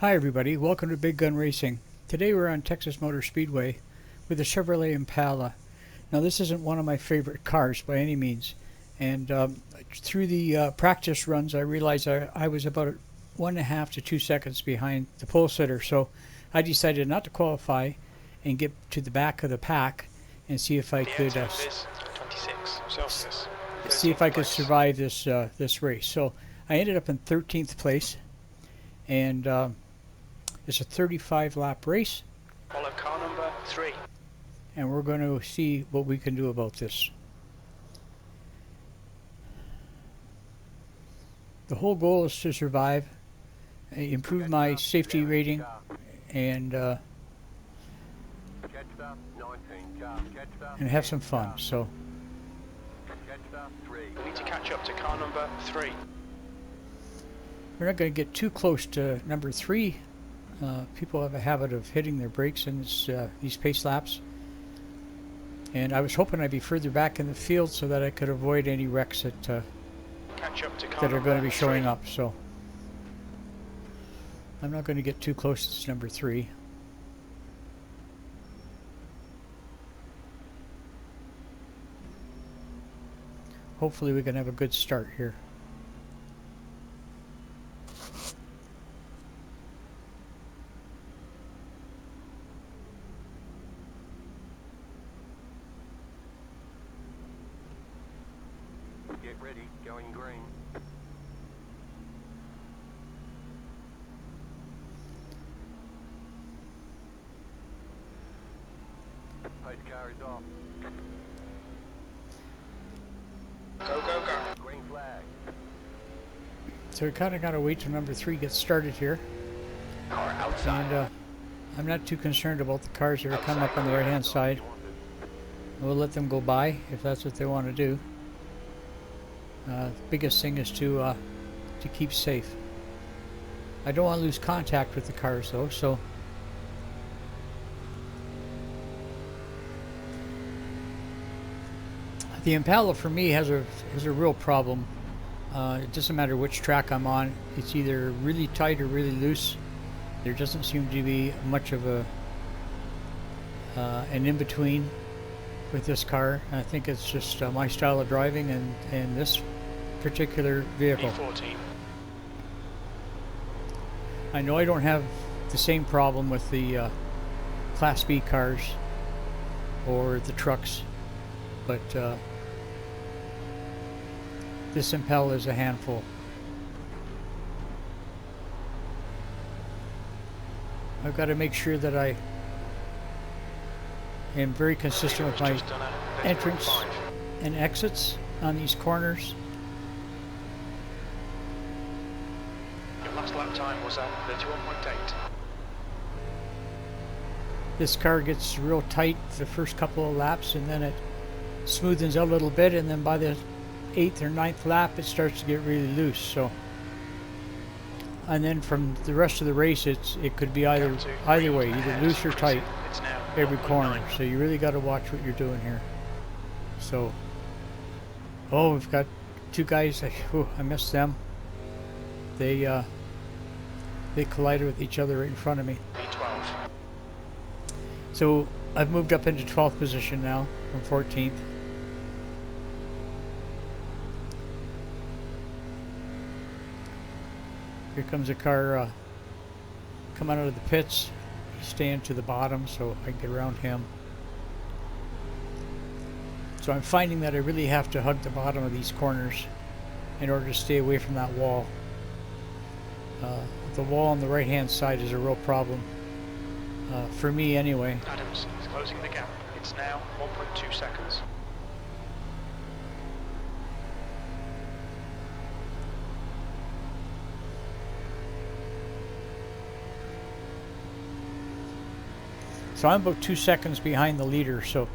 Hi everybody, welcome to Big Gun Racing. Today we're on Texas Motor Speedway with a Chevrolet Impala. Now this isn't one of my favorite cars by any means, and through the practice runs I realized I was about 1.5 to 2 seconds behind the pole sitter, so I decided not to qualify and get to the back of the pack and see if I could survive this race. So I ended up in 13th place, and it's a 35 lap race. Follow car number 3. And we're going to see what we can do about this. The whole goal is to survive, improve my safety rating, and have some fun. So We need to catch up to car number 3. we're not going to get too close to number 3. People have a habit of hitting their brakes in these pace laps, and I was hoping I'd be further back in the field so that I could avoid any wrecks that are going to be showing up. So I'm not going to get too close to number 3. Hopefully we can have a good start here. Get ready, going green. Pace car is off. Go, go, go. Green flag. So we kind of got to wait till number 3 gets started here. Car outside. And I'm not too concerned about the cars that are coming up on the right hand side. We'll let them go by if that's what they want to do. The biggest thing is to keep safe. I don't want to lose contact with the cars though, so the Impala for me has a real problem. It doesn't matter which track I'm on. It's either really tight or really loose. There doesn't seem to be much of an in-between with this car. I think it's just my style of driving and this particular vehicle. E14. I know I don't have the same problem with the Class B cars or the trucks, but this Impala is a handful. I've got to make sure that I am very consistent with my entrance and exits on these corners. Your last lap time was at 31.8. This car gets real tight the first couple of laps, and then it smoothens out a little bit, and then by the 8th or 9th lap it starts to get really loose. So, and then from the rest of the race it could be either way, either loose or tight every corner. So you really got to watch what you're doing here. So, oh, we've got 2 guys. I missed them. They collided with each other right in front of me. E12. So I've moved up into 12th position now from 14th. Here comes a car coming out of the pits. He's staying to the bottom so I can get around him. So I'm finding that I really have to hug the bottom of these corners in order to stay away from that wall. The wall on the right hand side is a real problem. For me anyway. Adams is closing the gap. It's now 1.2 seconds. So I'm about 2 seconds behind the leader, so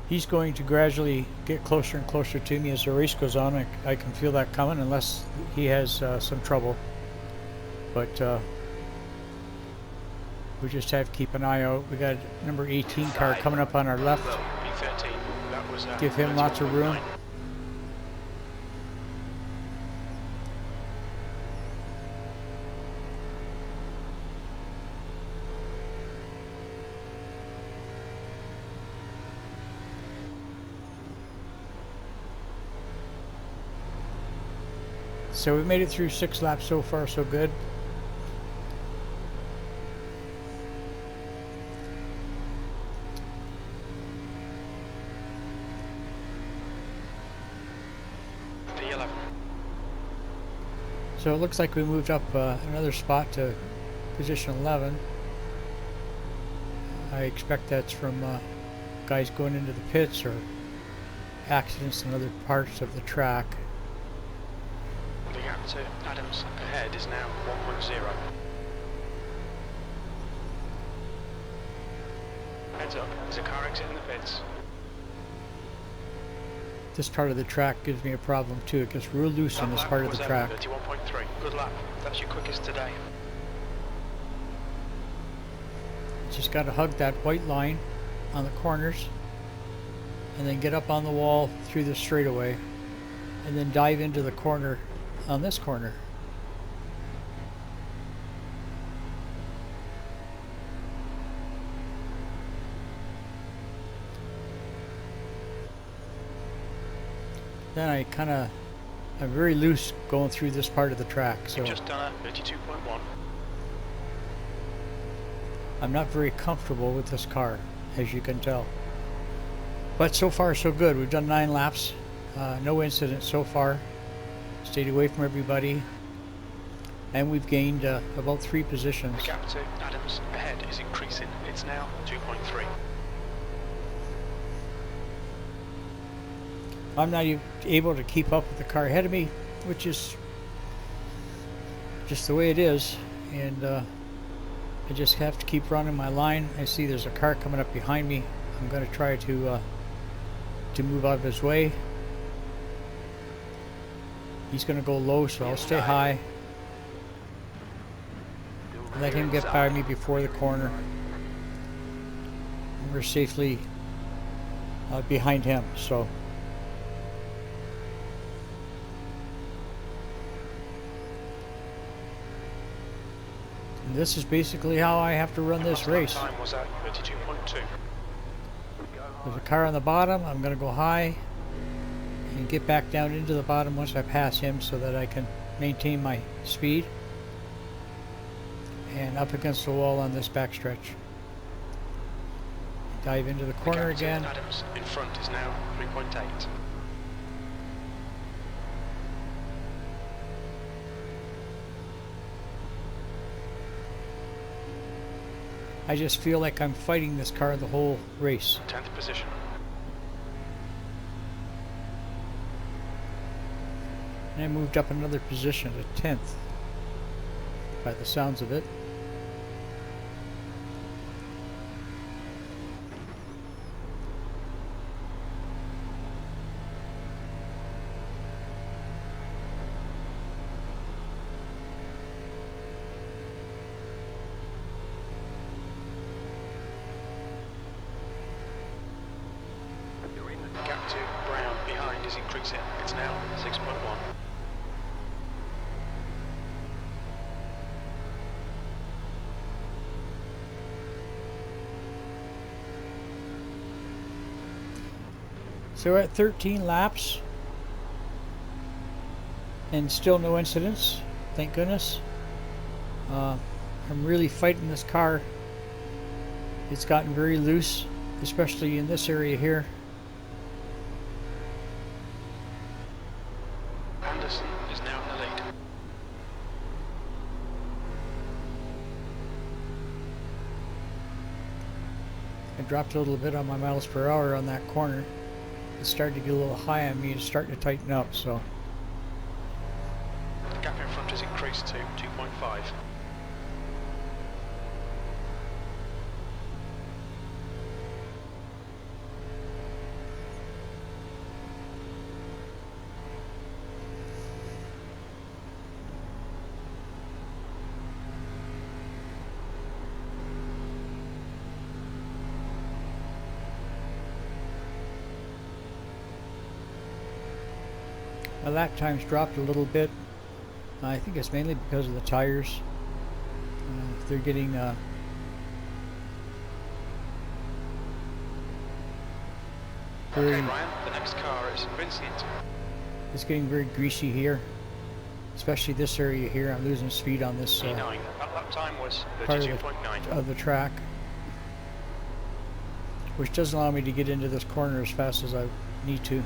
he's going to gradually get closer and closer to me as the race goes on. I can feel that coming unless he has some trouble. But we just have to keep an eye out. We got number 18 car coming up on our left. B13. That was Give him lots of room. So we made it through 6 laps so far, so good. P11. So it looks like we moved up another spot to position 11. I expect that's from guys going into the pits or accidents in other parts of the track. The gap to Adams ahead is now 1.0. Heads up, there's a car exiting the pits. This part of the track gives me a problem too. It gets real loose on this part of the track. 31.3. Good lap. That's your quickest today. Just got to hug that white line on the corners and then get up on the wall through the straightaway and then dive into the corner on this corner. Then I'm very loose going through this part of the track, so You've just done a 32.1. I'm not very comfortable with this car, as you can tell. But so far so good. We've done 9 laps, no incidents so far. Stayed away from everybody, and we've gained about 3 positions. The gap to Adams ahead is increasing. It's now 2.3. I'm not even able to keep up with the car ahead of me, which is just the way it is, and I just have to keep running my line. I see there's a car coming up behind me. I'm going to try to move out of his way. He's going to go low, so I'll stay high. Let him get by me before the corner. And we're safely behind him, so. And this is basically how I have to run this race. Time was at 32.2. There's a car on the bottom. I'm going to go high and get back down into the bottom once I pass him so that I can maintain my speed. And up against the wall on this backstretch. Dive into the corner again. Adams in front is now 3.8. I just feel like I'm fighting this car the whole race. 10th position. And I moved up another position to 10th by the sounds of it. The gap to Brown behind is increasing. It's now 6.1. So we're at 13 laps and still no incidents, thank goodness. I'm really fighting this car. It's gotten very loose, especially in this area here. Anderson is now in the lead. I dropped a little bit on my miles per hour on that corner. It started to get a little high on me. It's starting to tighten up, so. The gap in front has increased to 2.5. My lap times dropped a little bit. I think it's mainly because of the tires. They're getting Okay, Ryan, the next car is Vincent. it's getting very greasy here. especially this area here. I'm losing speed on this E9. That lap time was part 32.9. of the track, which doesn't allow me to get into this corner as fast as I need to.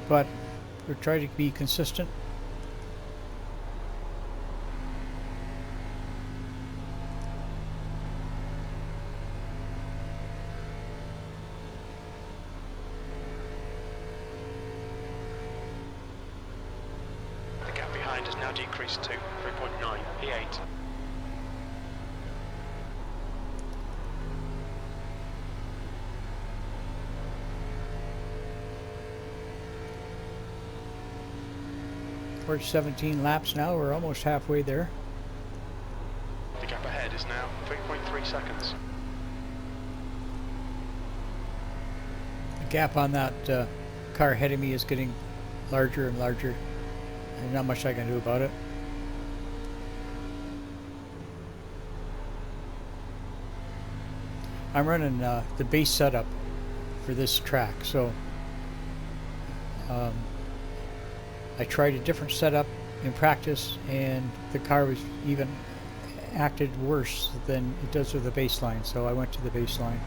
But we're trying to be consistent. The gap behind has now decreased to 3.9. E8. We're at 17 laps now. We're almost halfway there. The gap ahead is now 3.3 seconds. The gap on that car ahead of me is getting larger and larger. There's not much I can do about it. I'm running the base setup for this track, so I tried a different setup in practice, and the car was even acted worse than it does with the baseline, so I went to the baseline.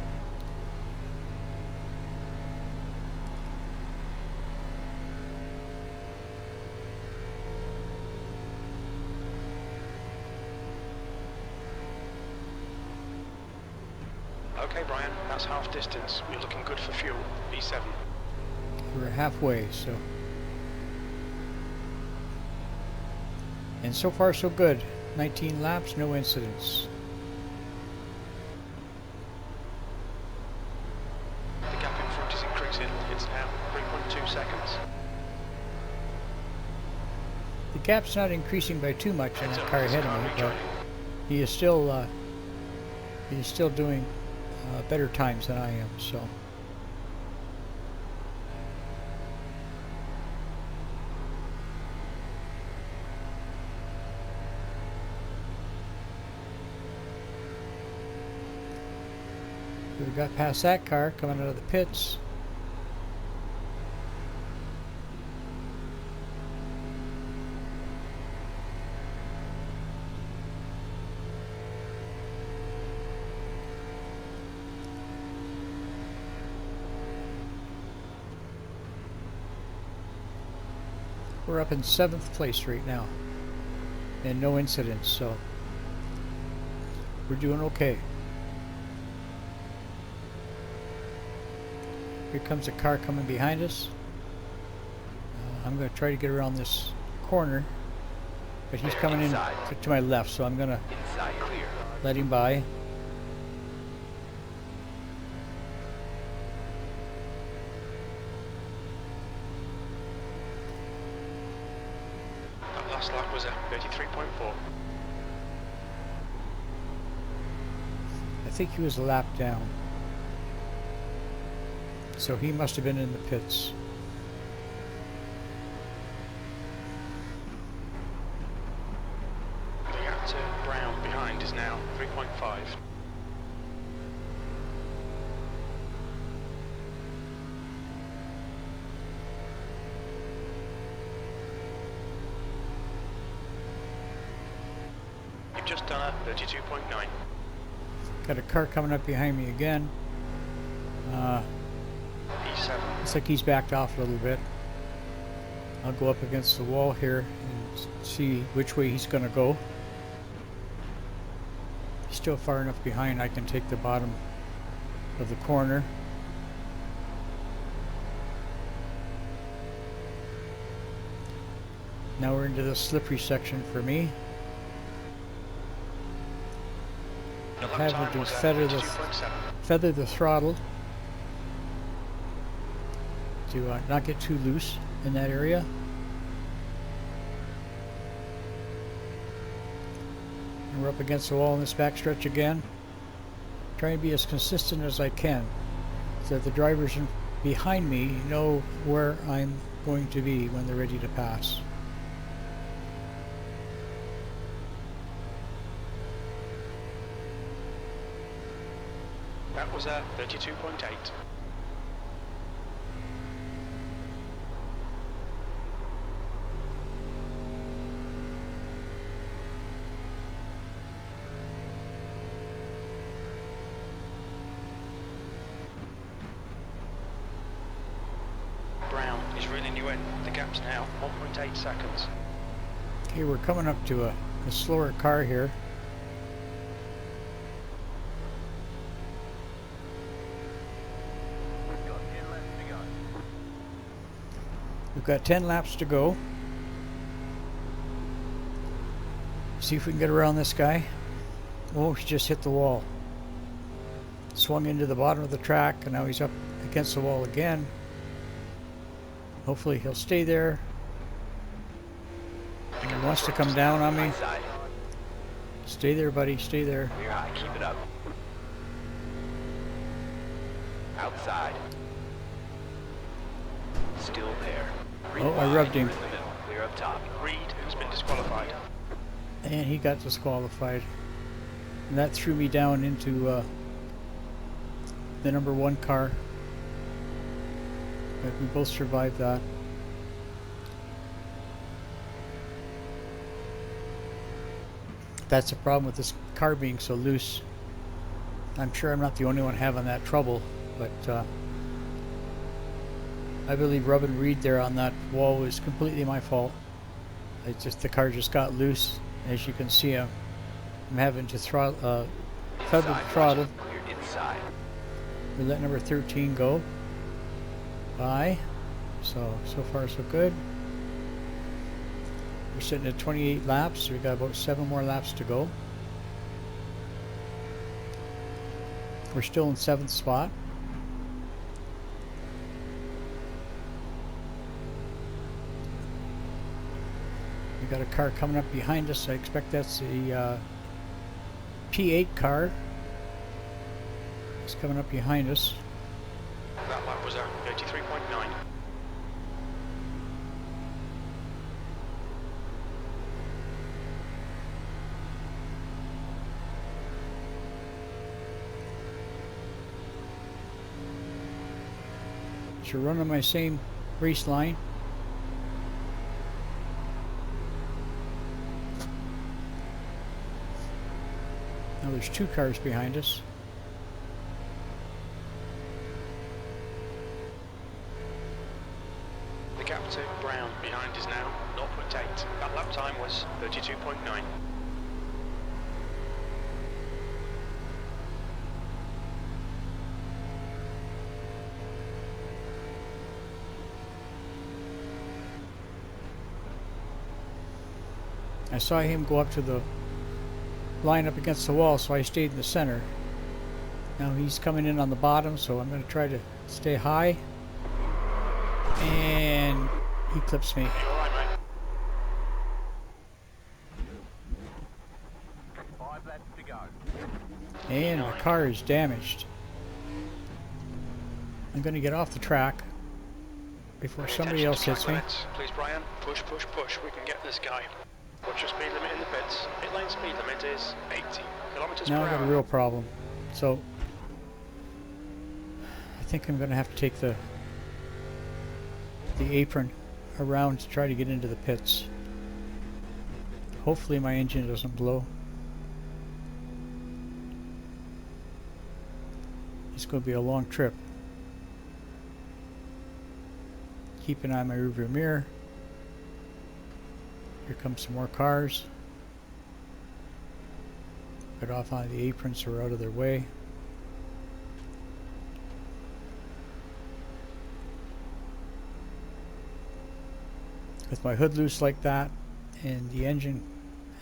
Okay, Brian, that's half distance. You're looking good for fuel. E7. We're halfway, so. And so far so good. 19 laps, no incidents. The gap in front is increasing. It's now 3.2 seconds. The gap's not increasing by too much in Heads that up, car this ahead car of me, but rejoining. he is still doing better times than I am, so. We got past that car coming out of the pits. We're up in 7th place right now, and no incidents, so we're doing okay. Here comes a car coming behind us. I'm going to try to get around this corner, but he's coming in to my left, so I'm going to let him by. That last lap was a 33.4. I think he was a lap down, so he must have been in the pits. The gap to Brown behind is now 3.5. You've just done a 32.9. Got a car coming up behind me again. E7. Looks like he's backed off a little bit. I'll go up against the wall here and see which way he's going to go. He's still far enough behind I can take the bottom of the corner. Now we're into the slippery section for me. The lap Having time to was a feather 32.7. the throttle to not get too loose in that area. And we're up against the wall in this backstretch again. Trying to be as consistent as I can so that the drivers behind me know where I'm going to be when they're ready to pass. That was a 32.8. He's reeling you in. The gap's now 1.8 seconds. Okay, we're coming up to a slower car here. We've got 10 laps to go. We've got 10 laps to go. See if we can get around this guy. Oh, he just hit the wall. Swung into the bottom of the track, and now he's up against the wall again. Hopefully he'll stay there. He wants to come down on me. Stay there, buddy. Stay there. Clear high, keep it up. Outside. Still there. Oh, I rubbed him. In the middle. Clear up top. Reed has been disqualified. And he got disqualified. And that threw me down into the number 1 car. But we both survived that. That's the problem with this car being so loose. I'm sure I'm not the only one having that trouble, but I believe rubbing Reed there on that wall was completely my fault. The car just got loose. As you can see, I'm having to throttle, feather the throttle. Clear inside. We let number 13 go by. So far so good. We're sitting at 28 laps. We got about 7 more laps to go. We're still in 7th spot. We got a car coming up behind us. I expect that's the P8 car. It's coming up behind us. That lap was a 33.9. So we're running my same race line. Now there's 2 cars behind us. The gap to Brown behind is now 0.8. That lap time was 32.9. I saw him go up to the line up against the wall, so I stayed in the center. Now he's coming in on the bottom, so I'm going to try to stay high. And he clips me. You alright, mate? 5 laps to go. And the car is damaged. I'm going to get off the track before somebody else hits me. Please, Brian. Push, push, push. We can get this guy. What's your speed limit in the pits? Pit lane speed limit is 80 kilometers Now per I've got a hour. real problem. So I think I'm going to have to take the apron around to try to get into the pits. Hopefully my engine doesn't blow. It's going to be a long trip. Keep an eye on my rearview mirror. Here come some more cars. Get off on the apron so we're out of their way. With my hood loose like that and the engine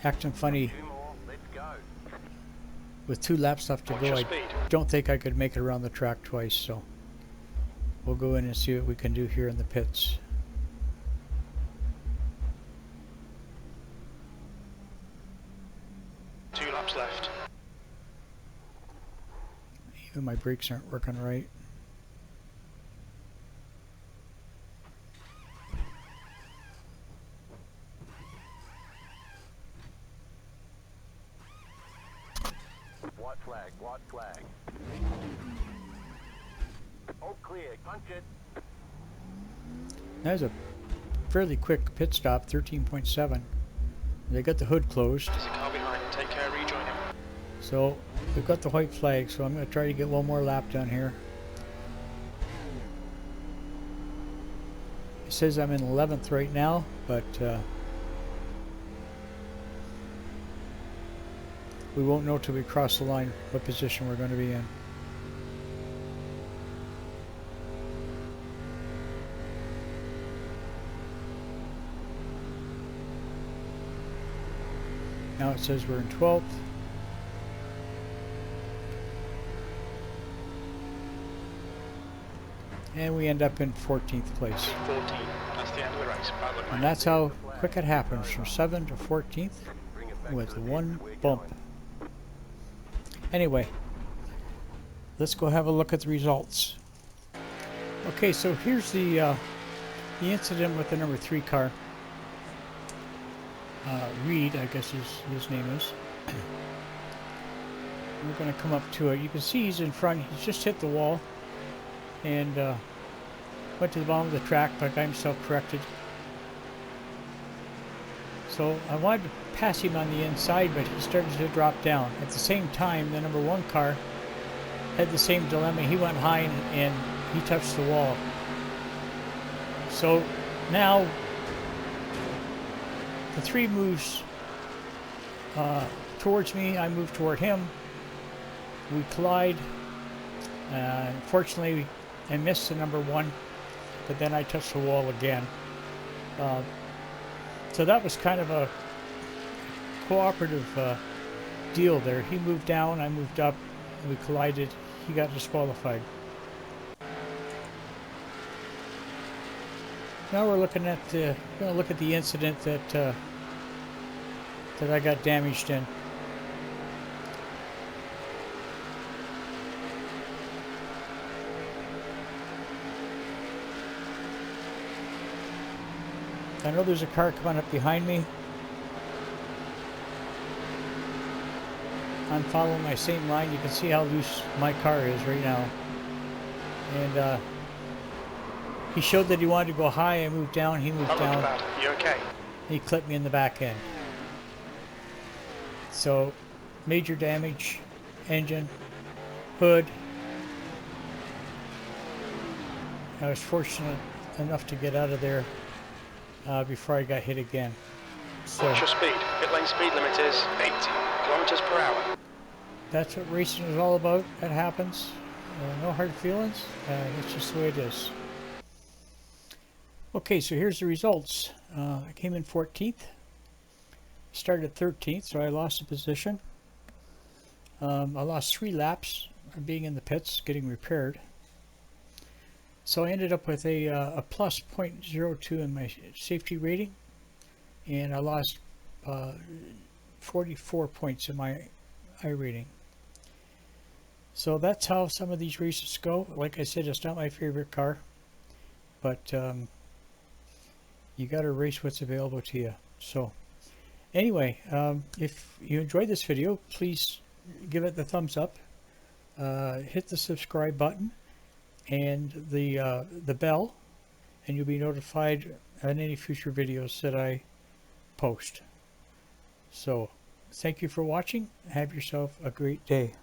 acting funny 2 more, let's go. with 2 laps left to Watch go, your I speed. don't think I could make it around the track twice, so we'll go in and see what we can do here in the pits. Two laps left. Even my brakes aren't working right. White flag, white flag. All clear, punch it. That was a fairly quick pit stop, 13.7. They got the hood closed. There's a car behind. Take care, rejoin him. So we've got the white flag, so I'm going to try to get one more lap down here. It says I'm in 11th right now, but we won't know till we cross the line what position we're going to be in. Now it says we're in 12th. And we end up in 14th place. 14. That's the end of the race. Bad luck, And mate. that's how quick it happens, from 7th to 14th Bring it back with to the one pits. We're bump. going. Anyway, let's go have a look at the results. Okay, so here's the incident with the number 3 car. Reed, I guess his name is. We're going to come up to it. You can see he's in front. He's just hit the wall and went to the bottom of the track, but got himself corrected. So I wanted to pass him on the inside, but he started to drop down. At the same time, the number 1 car had the same dilemma. He went high and he touched the wall. So now the 3 moves towards me. I move toward him. We collide. Unfortunately, I missed the number 1, but then I touched the wall again. So that was kind of a cooperative deal there. He moved down, I moved up, we collided. He got disqualified. Now we're looking at going to look at the incident that I got damaged in. I know there's a car coming up behind me. I'm following my same line. You can see how loose my car is right now. And he showed that he wanted to go high. I moved down. He moved That down. looked bad. You okay? He clipped me in the back end. So, major damage, engine, hood. I was fortunate enough to get out of there before I got hit again. So What's your speed? Pit lane speed limit is 80 kilometers per hour. that's what racing is all about. That happens. No hard feelings. That's just the way it is. Okay, so here's the results. I came in 14th. Started 13th, so I lost a position. I lost 3 laps being in the pits, getting repaired. So I ended up with a plus 0.02 in my safety rating, and I lost 44 points in my I rating. So that's how some of these races go. Like I said, it's not my favorite car, but you got to race what's available to you. So anyway, if you enjoyed this video, please give it the thumbs up, hit the subscribe button and the bell, and you'll be notified on any future videos that I post. So thank you for watching. Have yourself a great day.